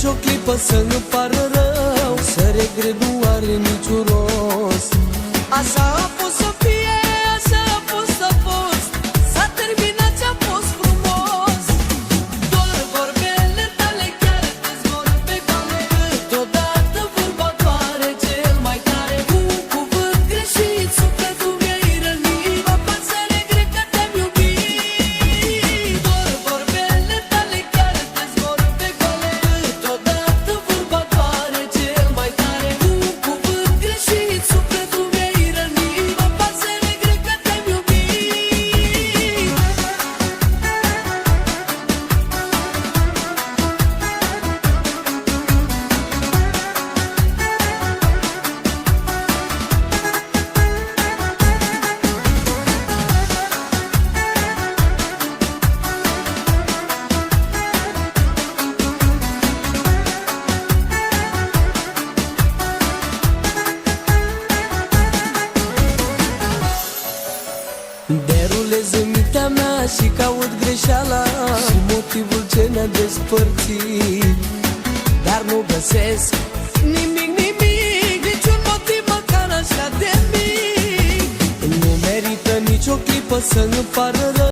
nici o clipă să-mi pară rău. Să regret nu are niciun rost. Așa a fost să fie, așa a fost să fost. S-a terminat ce-a fost frumos. Doar vorbele tale chiar te-ți vor pe goale. Câteodată vorba doare cel mai tare. Un cuvânt greșit, sufletul mi-ai rănit. Mă fac să regret că te-am iubit. Doar vorbele tale chiar te-ți vor pe goale. Câteodată vorba doare cel mai tare. Un cuvânt greșit, sufletul mi-ai rănit. Mă fac să regret că te-am iubit. Derulez în mintea mea și caut greșeala și motivul ce ne-a despărțit. Dar nu găsesc nimic, niciun motiv măcar așa de mic. Nu merită nici o clipă să-mi pară rău.